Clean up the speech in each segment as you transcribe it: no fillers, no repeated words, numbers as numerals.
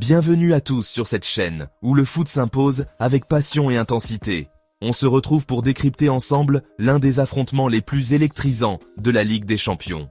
Bienvenue à tous sur cette chaîne, où le foot s'impose avec passion et intensité. On se retrouve pour décrypter ensemble l'un des affrontements les plus électrisants de la Ligue des Champions.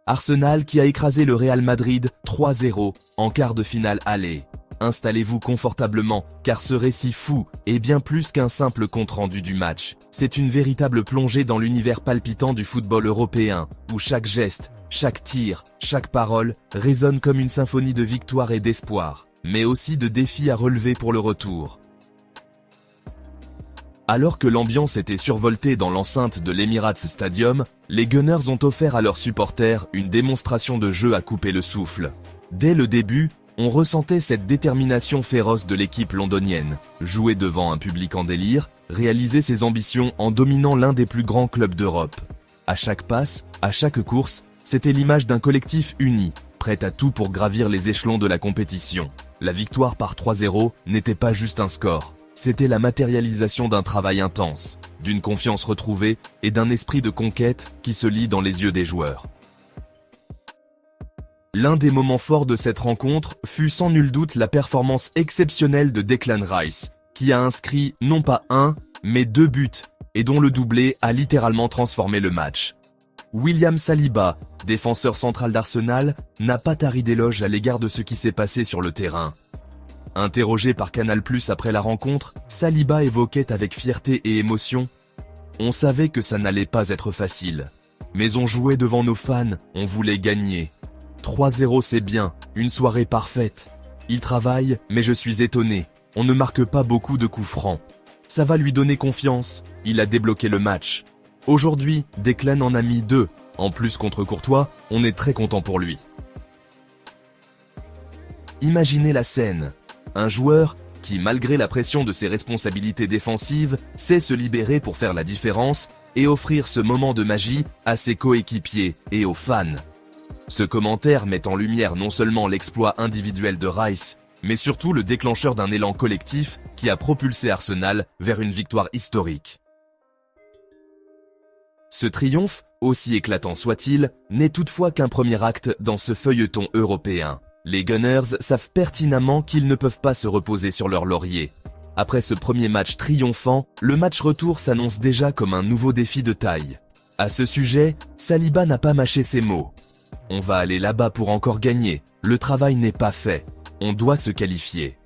Arsenal qui a écrasé le Real Madrid 3-0 en quart de finale aller. Installez-vous confortablement, car ce récit fou est bien plus qu'un simple compte-rendu du match. C'est une véritable plongée dans l'univers palpitant du football européen, où chaque geste, chaque tir, chaque parole résonne comme une symphonie de victoire et d'espoir, mais aussi de défis à relever pour le retour. Alors que l'ambiance était survoltée dans l'enceinte de l'Emirates Stadium, les Gunners ont offert à leurs supporters une démonstration de jeu à couper le souffle. Dès le début, on ressentait cette détermination féroce de l'équipe londonienne, jouer devant un public en délire, réaliser ses ambitions en dominant l'un des plus grands clubs d'Europe. À chaque passe, à chaque course, c'était l'image d'un collectif uni, prêt à tout pour gravir les échelons de la compétition. La victoire par 3-0 n'était pas juste un score, c'était la matérialisation d'un travail intense, d'une confiance retrouvée et d'un esprit de conquête qui se lit dans les yeux des joueurs. L'un des moments forts de cette rencontre fut sans nul doute la performance exceptionnelle de Declan Rice, qui a inscrit non pas un, mais 2 buts, et dont le doublé a littéralement transformé le match. William Saliba, défenseur central d'Arsenal, n'a pas tari d'éloges à l'égard de ce qui s'est passé sur le terrain. Interrogé par Canal+ après la rencontre, Saliba évoquait avec fierté et émotion « On savait que ça n'allait pas être facile. Mais on jouait devant nos fans, on voulait gagner. 3-0 c'est bien, une soirée parfaite. Il travaille, mais je suis étonné. On ne marque pas beaucoup de coups francs. Ça va lui donner confiance, il a débloqué le match. Aujourd'hui, Declan en a mis 2. En plus contre Courtois, on est très content pour lui. » Imaginez la scène. Un joueur qui, malgré la pression de ses responsabilités défensives, sait se libérer pour faire la différence et offrir ce moment de magie à ses coéquipiers et aux fans. Ce commentaire met en lumière non seulement l'exploit individuel de Rice, mais surtout le déclencheur d'un élan collectif qui a propulsé Arsenal vers une victoire historique. Ce triomphe, aussi éclatant soit-il, n'est toutefois qu'un premier acte dans ce feuilleton européen. Les Gunners savent pertinemment qu'ils ne peuvent pas se reposer sur leurs lauriers. Après ce premier match triomphant, le match retour s'annonce déjà comme un nouveau défi de taille. À ce sujet, Saliba n'a pas mâché ses mots. On va aller là-bas pour encore gagner, le travail n'est pas fait, on doit se qualifier.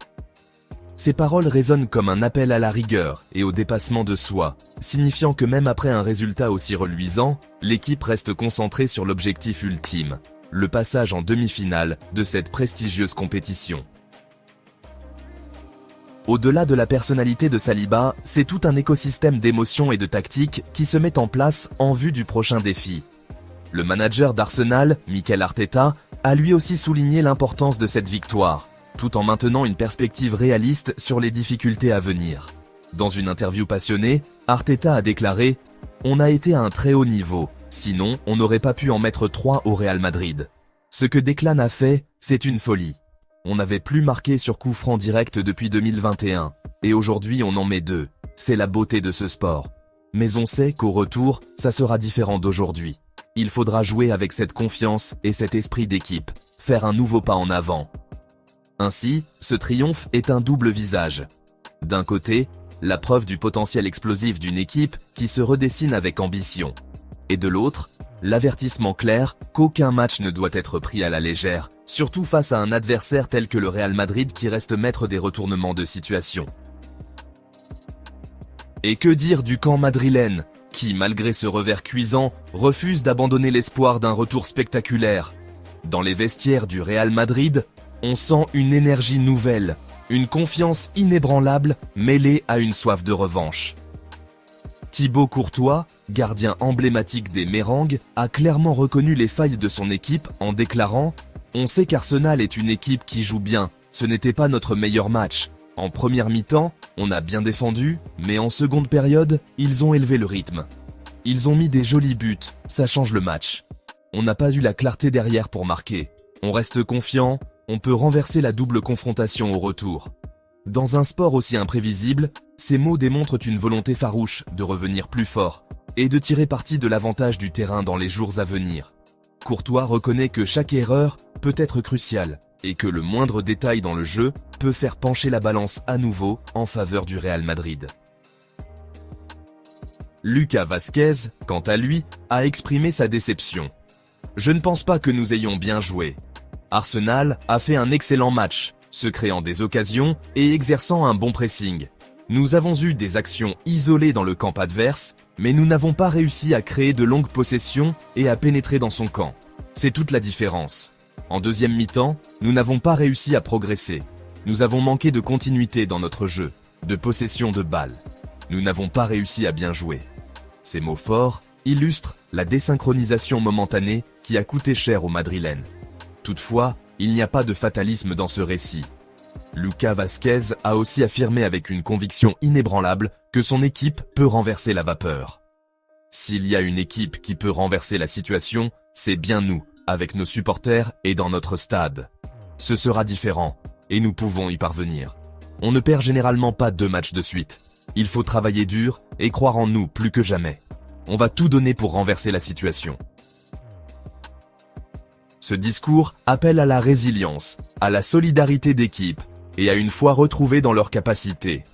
Ces paroles résonnent comme un appel à la rigueur et au dépassement de soi, signifiant que même après un résultat aussi reluisant, l'équipe reste concentrée sur l'objectif ultime, le passage en demi-finale de cette prestigieuse compétition. Au-delà de la personnalité de Saliba, c'est tout un écosystème d'émotions et de tactiques qui se met en place en vue du prochain défi. Le manager d'Arsenal, Mikel Arteta, a lui aussi souligné l'importance de cette victoire, tout en maintenant une perspective réaliste sur les difficultés à venir. Dans une interview passionnée, Arteta a déclaré « On a été à un très haut niveau, sinon on n'aurait pas pu en mettre 3 au Real Madrid. Ce que Declan a fait, c'est une folie. On n'avait plus marqué sur coup franc direct depuis 2021, et aujourd'hui on en met 2. C'est la beauté de ce sport. Mais on sait qu'au retour, ça sera différent d'aujourd'hui. Il faudra jouer avec cette confiance et cet esprit d'équipe, faire un nouveau pas en avant. » Ainsi, ce triomphe est un double visage. D'un côté, la preuve du potentiel explosif d'une équipe qui se redessine avec ambition. Et de l'autre, l'avertissement clair qu'aucun match ne doit être pris à la légère, surtout face à un adversaire tel que le Real Madrid qui reste maître des retournements de situation. Et que dire du camp madrilène, qui, malgré ce revers cuisant, refuse d'abandonner l'espoir d'un retour spectaculaire. Dans les vestiaires du Real Madrid, on sent une énergie nouvelle, une confiance inébranlable mêlée à une soif de revanche. Thibaut Courtois, gardien emblématique des Mérangues, a clairement reconnu les failles de son équipe en déclarant « On sait qu'Arsenal est une équipe qui joue bien, ce n'était pas notre meilleur match. En première mi-temps, on a bien défendu, mais en seconde période, ils ont élevé le rythme. Ils ont mis des jolis buts, ça change le match. On n'a pas eu la clarté derrière pour marquer. On reste confiant, on peut renverser la double confrontation au retour. » Dans un sport aussi imprévisible, ces mots démontrent une volonté farouche de revenir plus fort et de tirer parti de l'avantage du terrain dans les jours à venir. Courtois reconnaît que chaque erreur peut être cruciale, et que le moindre détail dans le jeu peut faire pencher la balance à nouveau en faveur du Real Madrid. Lucas Vázquez, quant à lui, a exprimé sa déception. « Je ne pense pas que nous ayons bien joué. Arsenal a fait un excellent match, se créant des occasions et exerçant un bon pressing. Nous avons eu des actions isolées dans le camp adverse, mais nous n'avons pas réussi à créer de longues possessions et à pénétrer dans son camp. C'est toute la différence. En deuxième mi-temps, nous n'avons pas réussi à progresser. Nous avons manqué de continuité dans notre jeu, de possession de balles. Nous n'avons pas réussi à bien jouer. » Ces mots forts illustrent la désynchronisation momentanée qui a coûté cher aux Madrilènes. Toutefois, il n'y a pas de fatalisme dans ce récit. Lucas Vázquez a aussi affirmé avec une conviction inébranlable que son équipe peut renverser la vapeur. S'il y a une équipe qui peut renverser la situation, c'est bien nous, avec nos supporters et dans notre stade. Ce sera différent, et nous pouvons y parvenir. On ne perd généralement pas 2 matchs de suite. Il faut travailler dur et croire en nous plus que jamais. On va tout donner pour renverser la situation. Ce discours appelle à la résilience, à la solidarité d'équipe et à une foi retrouvée dans leurs capacités.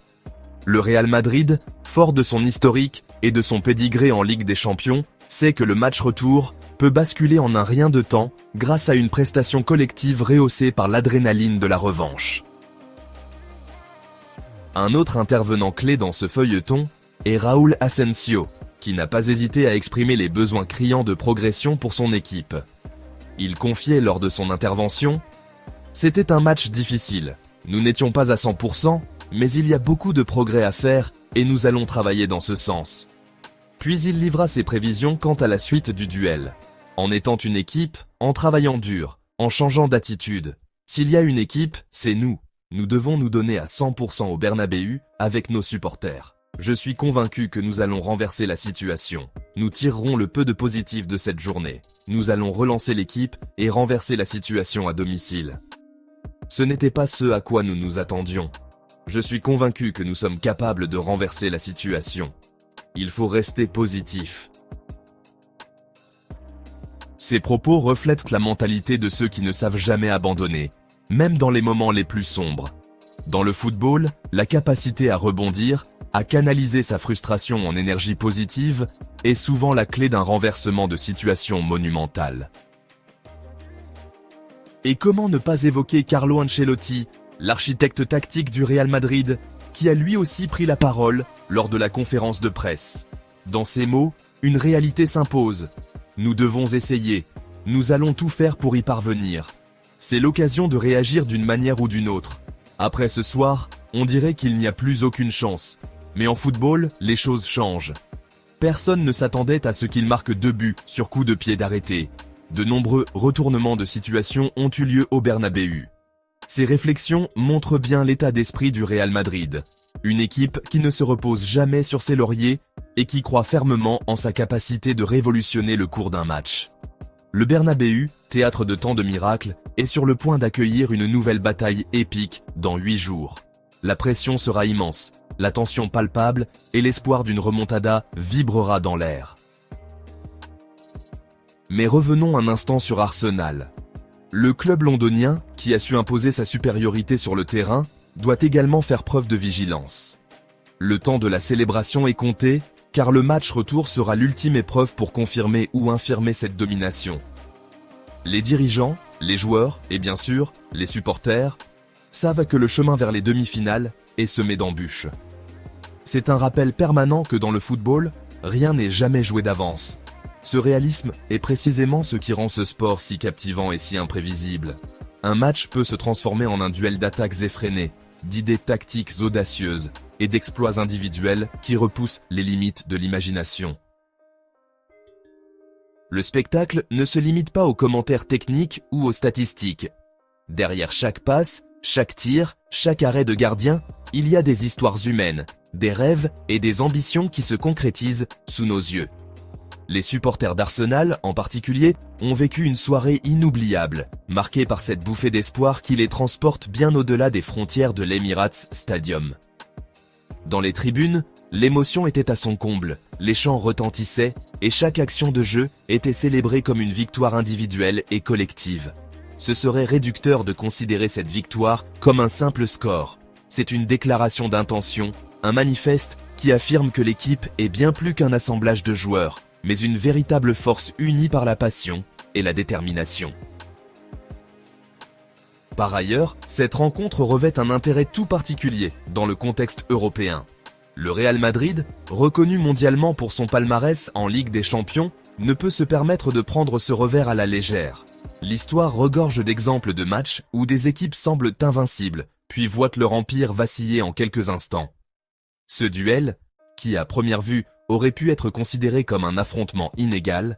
Le Real Madrid, fort de son historique et de son pédigré en Ligue des Champions, sait que le match retour peut basculer en un rien de temps grâce à une prestation collective rehaussée par l'adrénaline de la revanche. Un autre intervenant clé dans ce feuilleton est Raúl Asensio, qui n'a pas hésité à exprimer les besoins criants de progression pour son équipe. Il confiait lors de son intervention « C'était un match difficile. Nous n'étions pas à 100%, mais il y a beaucoup de progrès à faire et nous allons travailler dans ce sens. » Puis il livra ses prévisions quant à la suite du duel. En étant une équipe, en travaillant dur, en changeant d'attitude. S'il y a une équipe, c'est nous. Nous devons nous donner à 100% au Bernabéu avec nos supporters. Je suis convaincu que nous allons renverser la situation. Nous tirerons le peu de positif de cette journée. Nous allons relancer l'équipe et renverser la situation à domicile. Ce n'était pas ce à quoi nous nous attendions. Je suis convaincu que nous sommes capables de renverser la situation. Il faut rester positif. Ces propos reflètent la mentalité de ceux qui ne savent jamais abandonner, même dans les moments les plus sombres. Dans le football, la capacité à rebondir, à canaliser sa frustration en énergie positive, est souvent la clé d'un renversement de situation monumentale. Et comment ne pas évoquer Carlo Ancelotti, l'architecte tactique du Real Madrid, qui a lui aussi pris la parole lors de la conférence de presse. Dans ces mots, une réalité s'impose. Nous devons essayer. Nous allons tout faire pour y parvenir. C'est l'occasion de réagir d'une manière ou d'une autre. Après ce soir, on dirait qu'il n'y a plus aucune chance. Mais en football, les choses changent. Personne ne s'attendait à ce qu'il marque 2 buts sur coup de pied d'arrêté. De nombreux retournements de situation ont eu lieu au Bernabéu. Ces réflexions montrent bien l'état d'esprit du Real Madrid. Une équipe qui ne se repose jamais sur ses lauriers et qui croit fermement en sa capacité de révolutionner le cours d'un match. Le Bernabéu, théâtre de tant de miracles, est sur le point d'accueillir une nouvelle bataille épique dans 8 jours. La pression sera immense, la tension palpable et l'espoir d'une remontada vibrera dans l'air. Mais revenons un instant sur Arsenal. Le club londonien, qui a su imposer sa supériorité sur le terrain, doit également faire preuve de vigilance. Le temps de la célébration est compté, car le match retour sera l'ultime épreuve pour confirmer ou infirmer cette domination. Les dirigeants, les joueurs et bien sûr, les supporters, savent que le chemin vers les demi-finales est semé d'embûches. C'est un rappel permanent que dans le football, rien n'est jamais joué d'avance. Ce réalisme est précisément ce qui rend ce sport si captivant et si imprévisible. Un match peut se transformer en un duel d'attaques effrénées, d'idées tactiques audacieuses et d'exploits individuels qui repoussent les limites de l'imagination. Le spectacle ne se limite pas aux commentaires techniques ou aux statistiques. Derrière chaque passe, chaque tir, chaque arrêt de gardien, il y a des histoires humaines, des rêves et des ambitions qui se concrétisent sous nos yeux. Les supporters d'Arsenal, en particulier, ont vécu une soirée inoubliable, marquée par cette bouffée d'espoir qui les transporte bien au-delà des frontières de l'Emirates Stadium. Dans les tribunes, l'émotion était à son comble, les chants retentissaient et chaque action de jeu était célébrée comme une victoire individuelle et collective. ce serait réducteur de considérer cette victoire comme un simple score. C'est une déclaration d'intention, un manifeste qui affirme que l'équipe est bien plus qu'un assemblage de joueurs, mais une véritable force unie par la passion et la détermination. Par ailleurs, cette rencontre revêt un intérêt tout particulier dans le contexte européen. Le Real Madrid, reconnu mondialement pour son palmarès en Ligue des Champions, ne peut se permettre de prendre ce revers à la légère. L'histoire regorge d'exemples de matchs où des équipes semblent invincibles, puis voient leur empire vaciller en quelques instants. Ce duel, qui à première vue aurait pu être considéré comme un affrontement inégal,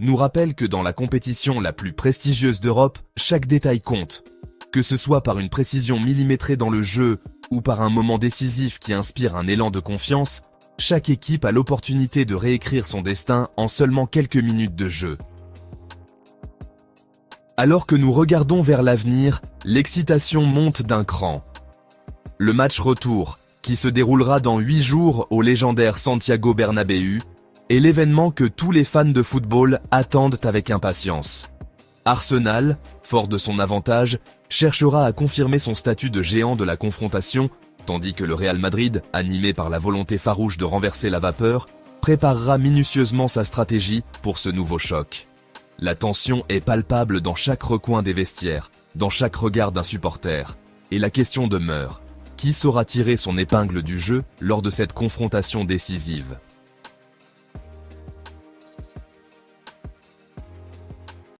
nous rappelle que dans la compétition la plus prestigieuse d'Europe, chaque détail compte. Que ce soit par une précision millimétrée dans le jeu ou par un moment décisif qui inspire un élan de confiance, chaque équipe a l'opportunité de réécrire son destin en seulement quelques minutes de jeu. Alors que nous regardons vers l'avenir, l'excitation monte d'un cran. Le match retour, qui se déroulera dans 8 jours au légendaire Santiago Bernabéu, est l'événement que tous les fans de football attendent avec impatience. Arsenal, fort de son avantage, cherchera à confirmer son statut de géant de la confrontation, tandis que le Real Madrid, animé par la volonté farouche de renverser la vapeur, préparera minutieusement sa stratégie pour ce nouveau choc. La tension est palpable dans chaque recoin des vestiaires, dans chaque regard d'un supporter, et la question demeure, qui saura tirer son épingle du jeu lors de cette confrontation décisive ?